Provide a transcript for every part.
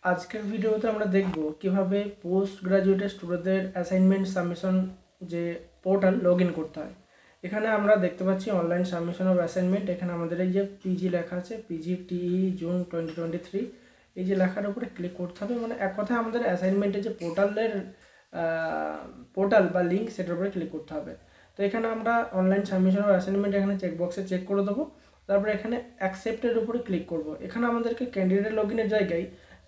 আজকের ভিডিওতে আমরা দেখব কিভাবে পোস্ট গ্রাজুয়েটের স্টুডেন্টদের অ্যাসাইনমেন্ট সাবমিশন যে পোর্টাল লগ ইন করতে হয়। এখানে আমরা দেখতে পাচ্ছি অনলাইন সাবমিশন অফ অ্যাসাইনমেন্ট। এখানে আমাদের এই যে পিজি লেখা আছে, পিজি টিই জুন 2023, এই যে লেখার উপরে ক্লিক করতে হবে। মানে এক কথায় আমাদের অ্যাসাইনমেন্টের যে পোর্টাল বা লিঙ্ক সেটার উপরে ক্লিক করতে হবে। তো এখানে আমরা অনলাইন সাবমিশন অফ অ্যাসাইনমেন্ট এখানে চেকবক্সে চেক করে দেবো। তারপরে এখানে অ্যাকসেপ্টের উপরে ক্লিক করব। এখানে আমাদেরকে ক্যান্ডিডেট লগ ইনের জায়গায়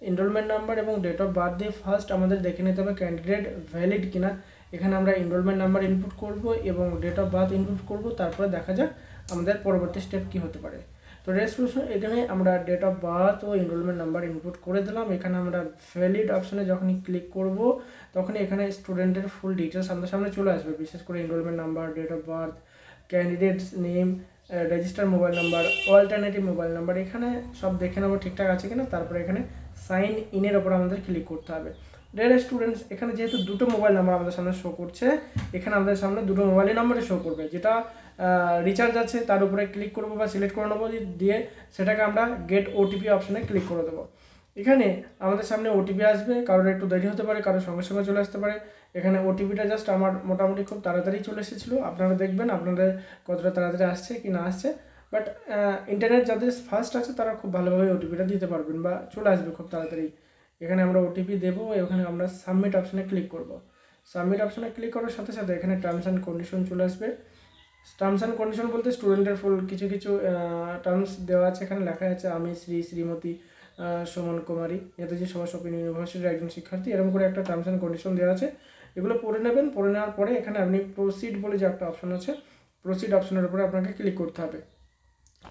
এনরোলমেন্ট নাম্বার এবং ডেট অফ বার্থ দিয়ে ফার্স্ট আমাদের দেখে নিতে হবে ক্যান্ডিডেট ভ্যালিড কিনা। এখানে আমরা এনরোলমেন্ট নাম্বার ইনপুট করব এবং ডেট অফ বার্থ ইনপুট করব। তারপরে দেখা যাক আমাদের পরবর্তী স্টেপ কি হতে পারে। তো রেজিস্ট্রেশন এখানে আমরা ডেট অফ বার্থ ও এনরোলমেন্ট নাম্বার ইনপুট করে দিলাম। এখানে আমরা ভ্যালিড অপশনে যখনই ক্লিক করব তখনই এখানে স্টুডেন্টের ফুল ডিটেলস আমাদের সামনে চলে আসবে, বিশেষ করে enrolment number, date of birth, candidates name, register mobile number, alternative mobile number. এখানে সব দেখে নেবো ঠিকঠাক আছে কিনা। তারপরে এখানে সাইন ইনের ওপর আমাদের ক্লিক করতে হবে। ডিয়ার স্টুডেন্টস, এখানে যেহেতু দুটো মোবাইল নাম্বার আমাদের সামনে শো করছে, এখানে আমাদের সামনে দুটো মোবাইল নাম্বারে শো করবে। যেটা রিচার্জ আছে তার উপরে ক্লিক করবো বা সিলেক্ট করে নেবো, দিয়ে সেটাকে আমরা গেট ওটিপি অপশানে ক্লিক করে দেবো। এখানে আমাদের সামনে ওটিপি আসবে, কারোর একটু দেরি হতে পারে, কারোর সঙ্গে সঙ্গে চলে আসতে পারে। এখানে ওটিপিটা জাস্ট আমার মোটামুটি খুব তাড়াতাড়ি চলে এসেছিলো। আপনারা দেখবেন আপনাদের কতটা তাড়াতাড়ি আসছে কি না আসছে। বাট ইন্টারনেট যাদের ফাস্ট আছে তারা খুব ভালোভাবে ওটিপিটা দিতে পারবেন বা চলে আসবে খুব তাড়াতাড়ি। এখানে আমরা ওটিপি দেবো, এখানে আমরা সাবমিট অপশানে ক্লিক করব। সাবমিট অপশানে ক্লিক করার সাথে সাথে এখানে টার্মস অ্যান্ড কন্ডিশন চলে আসবে। টার্মস অ্যান্ড কন্ডিশন বলতে স্টুডেন্টের ফুল কিছু কিছু টার্মস দেওয়া আছে। এখানে লেখা আছে আমি শ্রীমতী সুমন কুমারী, নেতাজি সুভাষ ওপেন ইউনিভার্সিটির একজন শিক্ষার্থী, এরকম করে একটা টার্মস অ্যান্ড কন্ডিশন দেওয়া আছে। এগুলো পড়ে নেবেন। পড়ে নেওয়ার পরে এখানে আপনি প্রসিড বলে যে একটা অপশন আছে, প্রসিড অপশনের উপরে আপনাকে ক্লিক করতে হবে।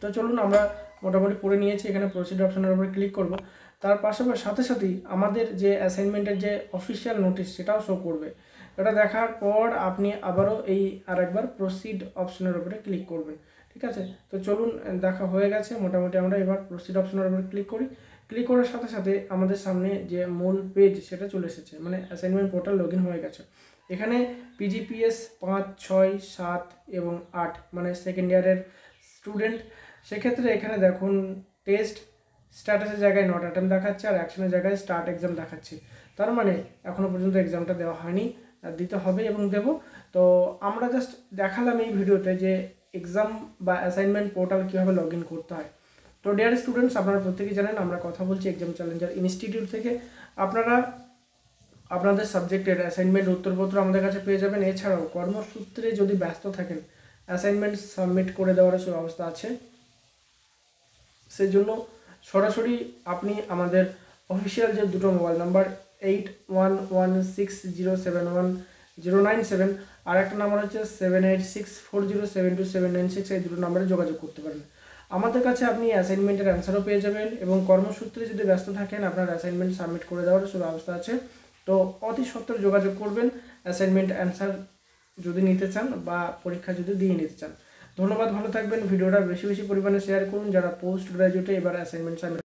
তো চলুন, আমরা মোটামুটি পড়ে নিয়েছি। এখানে প্রসিড অপশনের উপরে ক্লিক করব। তার পাশাপাশি সাথে সাথেই আমাদের যে অ্যাসাইনমেন্টের যে অফিসিয়াল নোটিশ সেটাও শো করবে। এটা দেখার পর আপনি আবারও এই আরেকবার প্রসিড অপশনের উপরে ক্লিক করবেন। ঠিক আছে, তো চলুন, দেখা হয়ে গেছে মোটামুটি। আমরা এবার প্রসিড অপশনের উপরে ক্লিক করি। ক্লিক করার সাথে সাথে আমাদের সামনে যে মূল পেজ সেটা চলে এসেছে, মানে অ্যাসাইনমেন্ট পোর্টাল লগ ইন হয়ে গেছে। এখানে পিজিপিএস 5, 6, 7 এবং 8 মানে সেকেন্ড ইয়ারের স্টুডেন্ট। সেক্ষেত্রে এখানে দেখুন টেস্ট স্ট্যাটাসের জায়গায় নট অ্যাটেম্প দেখাচ্ছে আর অ্যাকশনের জায়গায় স্টার্ট এক্সাম দেখাচ্ছে। তার মানে এখনও পর্যন্ত এক্সামটা দেওয়া হয়নি, দিতে হবে এবং দেব। তো আমরা জাস্ট দেখালাম এই ভিডিওতে যে এক্সাম বা অ্যাসাইনমেন্ট পোর্টাল কীভাবে লগ ইন করতে হয়। তো ডিয়ার স্টুডেন্টস, আপনারা প্রত্যেকেই জানেন আমরা কথা বলছি এক্সাম চ্যালেঞ্জার ইনস্টিটিউট থেকে। আপনারা আপনাদের সাবজেক্টের অ্যাসাইনমেন্ট উত্তরপত্র আমাদের কাছে পেয়ে যাবেন। এছাড়াও কর্মসূত্রে যদি ব্যস্ত থাকেন, অ্যাসাইনমেন্ট সাবমিট করে দেওয়ার ব্যবস্থা আছে। সেই জন্য সরাসরি আপনি আমাদের অফিসিয়াল যে দুটো মোবাইল নাম্বার 8116071097 আর একটা নাম্বার হচ্ছে 7864072796, এই দুটো নাম্বারে যোগাযোগ করতে পারেন। আমাদের কাছে আপনি অ্যাসাইনমেন্টের অ্যান্সারও পেয়ে যাবেন এবং কর্মসূত্রে যদি ব্যস্ত থাকেন আপনার অ্যাসাইনমেন্ট সাবমিট করে দেওয়ার ব্যবস্থা আছে। তো অতি সত্বর যোগাযোগ করবেন অ্যাসাইনমেন্ট অ্যান্সার যদি নিতে চান বা পরীক্ষা যদি দিয়ে নিতে চান। ধন্যবাদ, ভালো থাকবেন। ভিডিওটা বেশি বেশি পরিমাণে শেয়ার করুন যারা পোস্ট গ্রাজুয়েটে এবার অ্যাসাইনমেন্ট